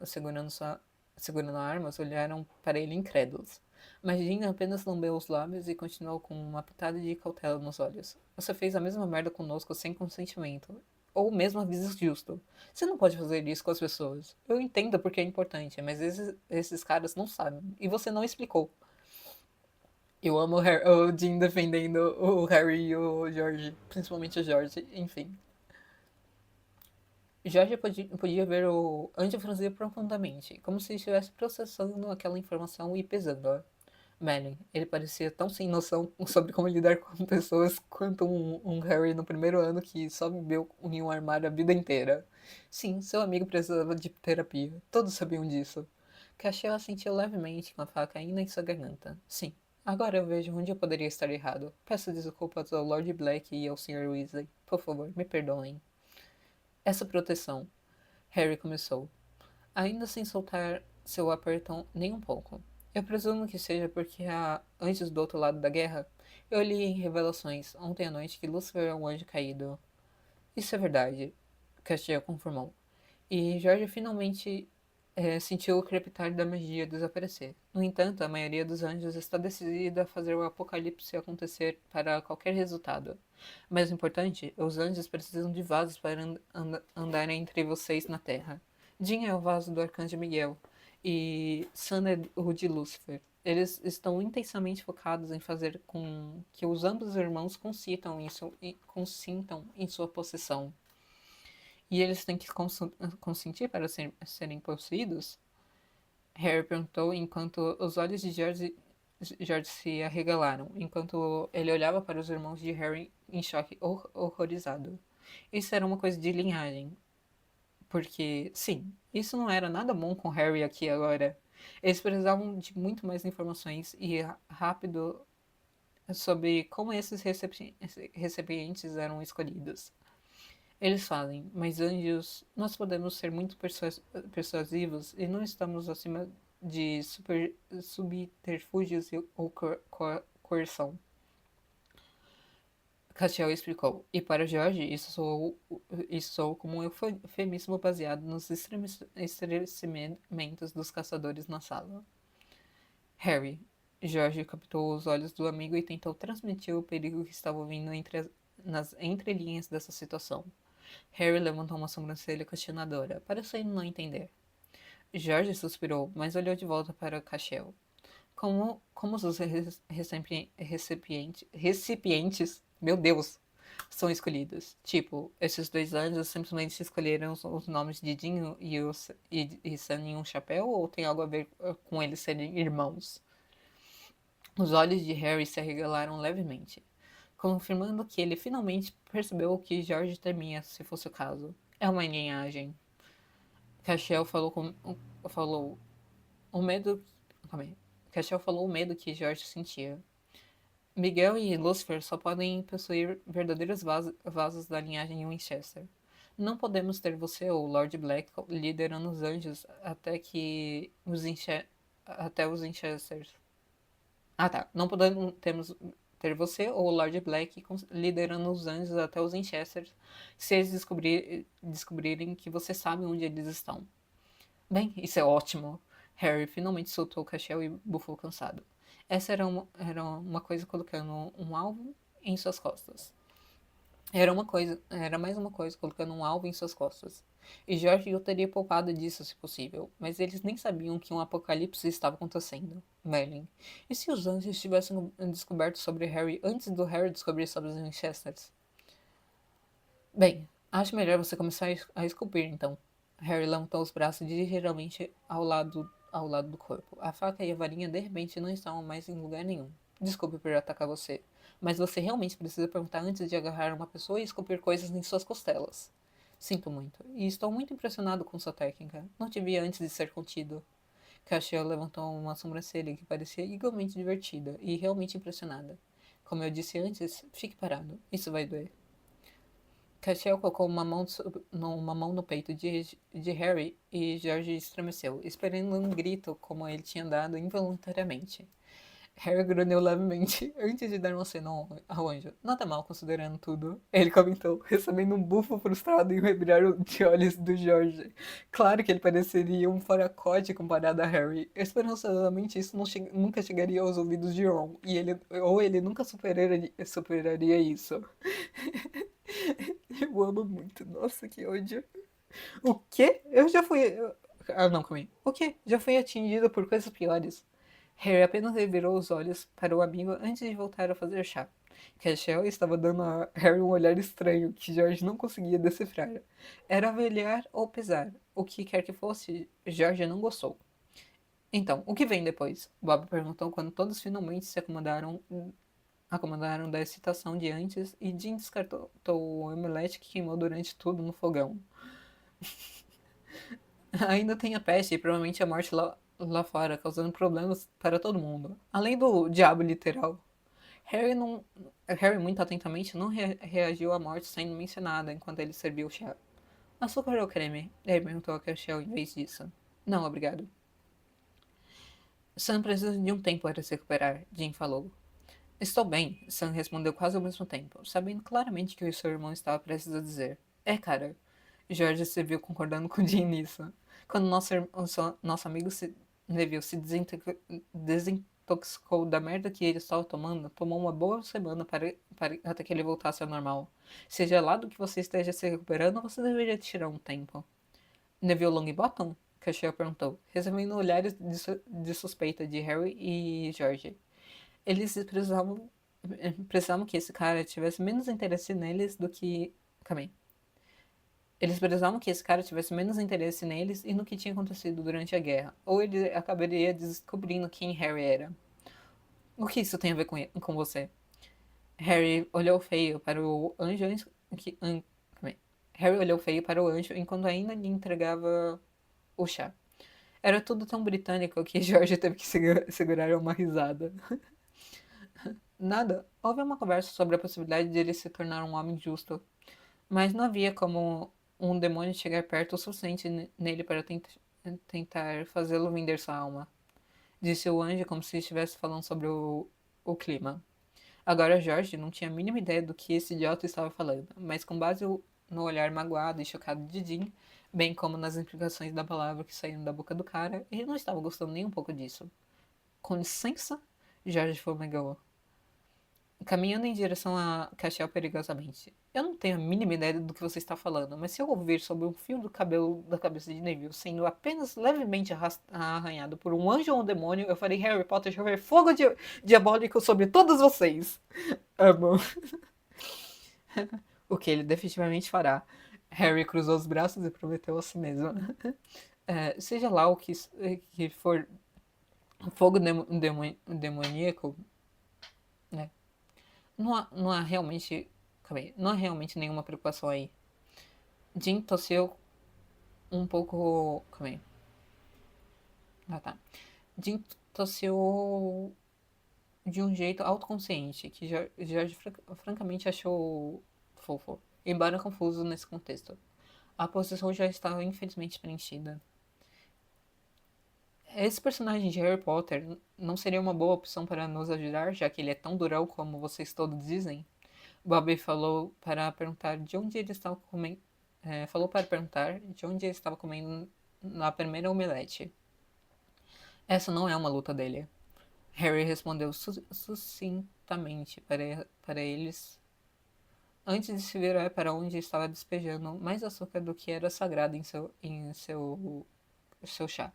armas olharam para ele incrédulos. Mas Jean apenas lambeu os lábios e continuou com uma pitada de cautela nos olhos. Você fez a mesma merda conosco sem consentimento. Ou mesmo aviso justo. Você não pode fazer isso com as pessoas. Eu entendo porque é importante, mas esses caras não sabem. E você não explicou. Eu amo o Jim defendendo o Harry e o George, principalmente o George, enfim. George podia ver o anjo franzir profundamente, como se estivesse processando aquela informação e pesando-a. Merlin, ele parecia tão sem noção sobre como lidar com pessoas quanto um Harry no primeiro ano que só viveu em um armário a vida inteira. Sim, seu amigo precisava de terapia. Todos sabiam disso. Cachela sentiu levemente com a faca ainda em sua garganta. Sim, agora eu vejo onde eu poderia estar errado. Peço desculpas ao Lord Black e ao Sr. Weasley. Por favor, me perdoem. Essa proteção, Harry começou, ainda sem soltar seu apertão nem um pouco. Eu presumo que seja porque antes do outro lado da guerra, eu li em Revelações ontem à noite que Lúcifer é um anjo caído. Isso é verdade, Castiel confirmou. E Jorge finalmente sentiu o crepitar da magia desaparecer. No entanto, a maioria dos anjos está decidida a fazer o apocalipse acontecer para qualquer resultado. Mais importante, os anjos precisam de vasos para andarem entre vocês na Terra. Jin é o vaso do Arcanjo Miguel e Sun é o de Lúcifer. Eles estão intensamente focados em fazer com que os ambos irmãos consintam em sua possessão. E eles têm que consentir para serem possuídos? Harry perguntou enquanto os olhos de George se arregalaram, enquanto ele olhava para os irmãos de Harry em choque horrorizado. Isso era uma coisa de linhagem. Porque, sim, isso não era nada bom com Harry aqui agora. Eles precisavam de muito mais informações e rápido sobre como esses recipientes eram escolhidos. Eles fazem, mas anjos, nós podemos ser muito persuasivos e não estamos acima de subterfúgios ou coerção. Castiel explicou, e para George isso soou como um eufemismo baseado nos estremecimentos dos caçadores na sala. Harry. George captou os olhos do amigo e tentou transmitir o perigo que estava vindo nas entrelinhas dessa situação. Harry levantou uma sobrancelha questionadora, parecendo não entender. George suspirou, mas olhou de volta para Cashel. Como os recipientes, meu Deus, são escolhidos? Tipo, esses dois anjos simplesmente escolheram os nomes de Dinho e Sam em um chapéu, ou tem algo a ver com eles serem irmãos? Os olhos de Harry se arregalaram levemente, confirmando que ele finalmente percebeu o que George temia se fosse o caso. É uma linhagem. Cashel falou o medo. Calma aí. Cashel falou o medo que George sentia. Miguel e Lucifer só podem possuir verdadeiros vasos da linhagem Winchester. Não podemos ter você ou Lord Black liderando os anjos até os Winchesters. Ah, tá. Não podemos ter você ou o Lord Black liderando os anjos até os Winchesters se eles descobrirem que você sabe onde eles estão. Bem, isso é ótimo. Harry finalmente soltou o cachel e bufou cansado. Essa era uma coisa colocando um alvo em suas costas. Era mais uma coisa colocando um alvo em suas costas. E George o teria poupado disso se possível, mas eles nem sabiam que um apocalipse estava acontecendo. Merlin. E se os anjos tivessem descoberto sobre Harry antes do Harry descobrir sobre os Winchesters? Bem, acho melhor você começar a esculpir então. Harry levantou os braços ligeiramente ao lado do corpo. A faca e a varinha de repente não estavam mais em lugar nenhum. Desculpe por atacar você, mas você realmente precisa perguntar antes de agarrar uma pessoa e esculpir coisas em suas costelas. Sinto muito, e estou muito impressionado com sua técnica. Não te vi antes de ser contido. Castiel levantou uma sobrancelha que parecia igualmente divertida e realmente impressionada. Como eu disse antes, fique parado. Isso vai doer. Castiel colocou uma mão no peito de Harry e George estremeceu, esperando um grito como ele tinha dado involuntariamente. Harry grunhiu levemente antes de dar um aceno ao anjo. Nada mal considerando tudo, ele comentou, recebendo um bufo frustrado e um revirar de olhos do George. Claro que ele pareceria um faracote comparado a Harry. Esperançosamente isso nunca chegaria aos ouvidos de Ron, ou ele nunca superaria isso. Eu amo muito. Nossa, que ódio. O quê? Eu já fui. Ah, não, calma aí. O quê? Já fui atingido por coisas piores. Harry apenas revirou os olhos para o amigo antes de voltar a fazer chá. Cashel estava dando a Harry um olhar estranho que George não conseguia decifrar. Era avaliar ou pesar. O que quer que fosse, George não gostou. Então, o que vem depois? Bob perguntou quando todos finalmente se acomodaram da excitação de antes e Jim descartou o omelete que queimou durante tudo no fogão. Ainda tem a peste e provavelmente a morte lá fora, causando problemas para todo mundo. Além do diabo literal. Harry, não, Harry muito atentamente, não reagiu à morte sendo mencionada enquanto ele serviu o chá. Açúcar ou creme? Ele perguntou a Cashel em vez disso. Não, obrigado. Sam precisa de um tempo para se recuperar, Jim falou. Estou bem, Sam respondeu quase ao mesmo tempo, sabendo claramente que o seu irmão estava prestes a dizer. É, cara. George se viu concordando com Jim nisso. Quando nosso amigo Neville se desintoxicou da merda que ele estava tomando, tomou uma boa semana até que ele voltasse ao normal. Seja lá do que você esteja se recuperando, você deveria tirar um tempo. Neville Longbottom? Cashel perguntou, recebendo olhares de suspeita de Harry e George. Eles precisavam que esse cara tivesse menos interesse neles do que. Calma aí. Eles precisavam que esse cara tivesse menos interesse neles e no que tinha acontecido durante a guerra, ou ele acabaria descobrindo quem Harry era. O que isso tem a ver com você? Harry olhou feio para o anjo que, an, calma aí. Harry olhou feio para o anjo enquanto ainda lhe entregava o chá. Era tudo tão britânico que George teve que segurar uma risada. Nada. Houve uma conversa sobre a possibilidade de ele se tornar um homem justo. Mas não havia como um demônio chegar perto o suficiente nele para tentar fazê-lo vender sua alma. Disse o anjo como se estivesse falando sobre o clima. Agora Jorge não tinha a mínima ideia do que esse idiota estava falando, mas com base no olhar magoado e chocado de Jim, bem como nas implicações da palavra que saíram da boca do cara, ele não estava gostando nem um pouco disso. Com licença, Jorge fumegou, caminhando em direção a Cachel perigosamente. Eu não tenho a mínima ideia do que você está falando, mas se eu ouvir sobre um fio do cabelo da cabeça de Neville sendo apenas levemente arranhado por um anjo ou um demônio, eu farei Harry Potter chover fogo diabólico sobre todos vocês. Amo. O que ele definitivamente fará. Harry cruzou os braços e prometeu a si mesmo. Seja lá o que for fogo demoníaco, né? Não há realmente. Calma aí, não há realmente nenhuma preocupação aí. Jim tossiu um pouco. Calma aí. Ah, tá. Jim tossiu de um jeito autoconsciente, que George francamente achou fofo, embora confuso nesse contexto. A posição já estava infelizmente preenchida. Esse personagem de Harry Potter não seria uma boa opção para nos ajudar, já que ele é tão durão como vocês todos dizem? Bobby falou para perguntar de onde ele estava comendo. Falou para perguntar de onde ele estava comendo na primeira omelete. Essa não é uma luta dele. Harry respondeu sucintamente para eles antes de se virar para onde estava despejando mais açúcar do que era sagrado seu chá.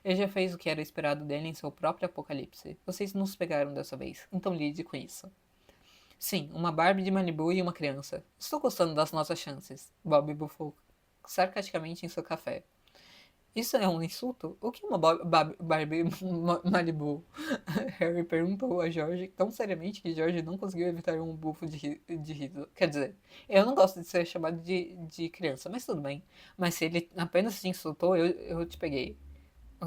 Ele já fez o que era esperado dele em seu próprio apocalipse. Vocês nos pegaram dessa vez, então lide com isso. Sim, uma Barbie de Malibu e uma criança. Estou gostando das nossas chances. Bob bufou sarcasticamente em seu café. Isso é um insulto? O que é uma Barbie Malibu? Harry perguntou a George tão seriamente que George não conseguiu evitar um bufo de riso. Quer dizer, eu não gosto de ser chamado de criança, mas tudo bem. Mas se ele apenas te insultou, eu te peguei.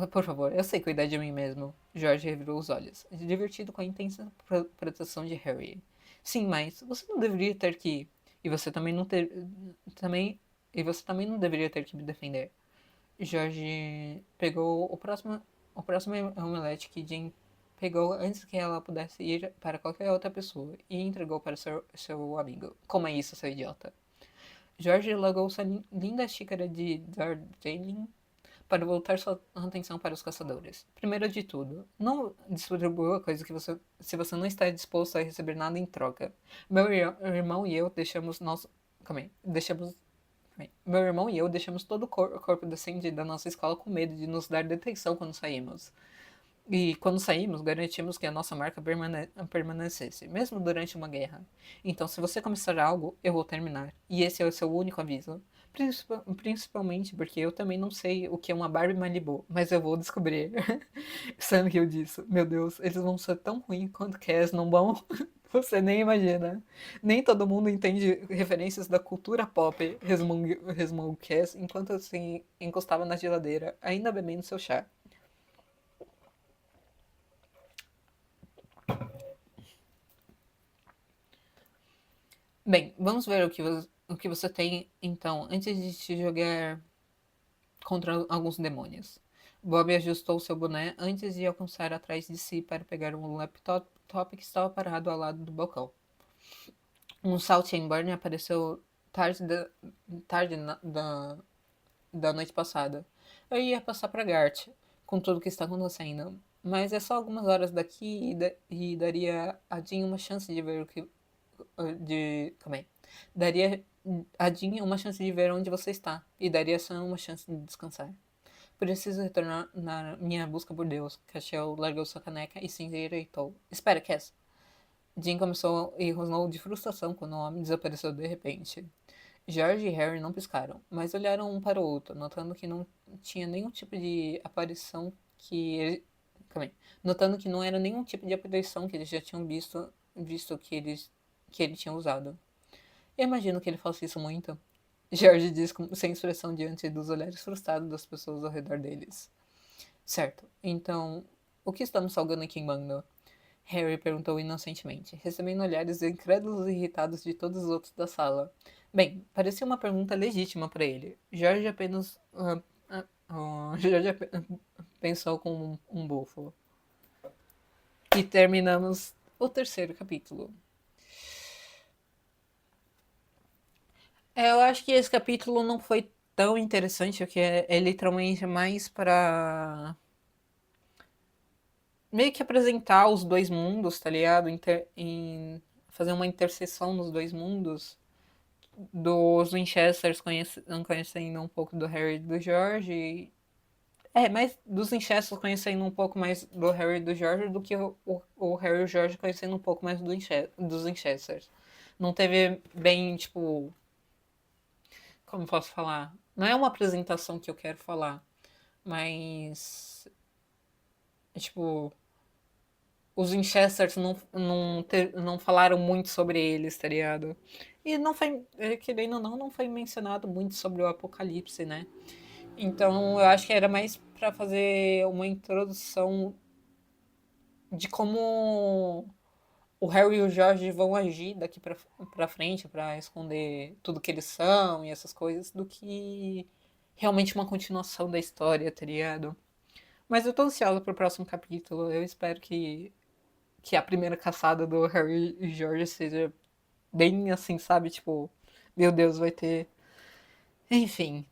Por favor, eu sei cuidar de mim mesmo. George revirou os olhos, divertido com a intensa proteção de Harry. Sim, mas você não deveria ter que. E você também não ter. Também. E você também não deveria ter que me defender. George pegou o próximo omelete que Jean pegou antes que ela pudesse ir para qualquer outra pessoa e entregou para seu amigo. Como é isso, seu idiota? George largou sua linda xícara de Darjeeling para voltar sua atenção para os caçadores. Primeiro de tudo, não distribua coisa que se você não está disposto a receber nada em troca. Meu irmão e eu deixamos nosso. Calma aí, deixamos. Meu irmão e eu deixamos todo o corpo decente da nossa escola com medo de nos dar detenção quando saímos. E quando saímos, garantimos que a nossa marca permanecesse, mesmo durante uma guerra. Então, se você começar algo, eu vou terminar. E esse é o seu único aviso. Principalmente porque eu também não sei o que é uma Barbie Malibu, mas eu vou descobrir. Sam riu disso. Meu Deus, eles vão ser tão ruins quanto Cass, não vão? Você nem imagina. Nem todo mundo entende referências da cultura pop, resmungou Cass enquanto se encostava na geladeira, ainda bebendo seu chá. Bem, vamos ver o que você tem então, antes de te jogar contra alguns demônios. Bob ajustou seu boné antes de alcançar atrás de si para pegar um laptop que estava parado ao lado do balcão. Um Salt and Burn apareceu tarde da noite passada. Eu ia passar para Gart, com tudo que está acontecendo. Mas é só algumas horas daqui e daria a Jean uma chance de ver o que. Calma aí. Daria a Jean uma chance de ver onde você está. E daria a Sam uma chance de descansar. Preciso retornar na minha busca por Deus. Cachel largou sua caneca e se endireitou. Espera, Cass. Jean começou e rosnou de frustração quando o homem desapareceu de repente. George e Harry não piscaram, mas olharam um para o outro, notando que não tinha nenhum tipo de aparição que ele... Calma aí. Notando que não era nenhum tipo de aparição que eles já tinham visto que ele tinha usado. Eu imagino que ele faça isso muito. George disse sem expressão diante dos olhares frustrados das pessoas ao redor deles. Certo, então, o que estamos salgando aqui em Bando? Harry perguntou inocentemente, recebendo olhares incrédulos e irritados de todos os outros da sala. Bem, parecia uma pergunta legítima para ele. Jorge apenas. Jorge pensou como um búfalo. E terminamos o terceiro capítulo. Eu acho que esse capítulo não foi tão interessante, porque é literalmente mais para meio que apresentar os dois mundos, tá ligado? Fazer uma interseção nos dois mundos. Dos Winchesters conhecendo um pouco do Harry e do George. Mais dos Winchesters conhecendo um pouco mais do Harry e do George do que o Harry e o George conhecendo um pouco mais dos Winchesters. Não teve bem, tipo. Como posso falar? Não é uma apresentação que eu quero falar, mas. Tipo, os Winchesters não falaram muito sobre eles, tá ligado? E não foi, querendo ou não, não foi mencionado muito sobre o Apocalipse, né? Então eu acho que era mais pra fazer uma introdução de como o Harry e o George vão agir daqui pra frente pra esconder tudo que eles são e essas coisas, do que realmente uma continuação da história, tá ligado? Mas eu tô ansiosa pro próximo capítulo. Eu espero que a primeira caçada do Harry e George seja bem assim, sabe? Tipo, meu Deus, vai ter. Enfim.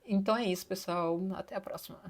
Então é isso, pessoal. Até a próxima.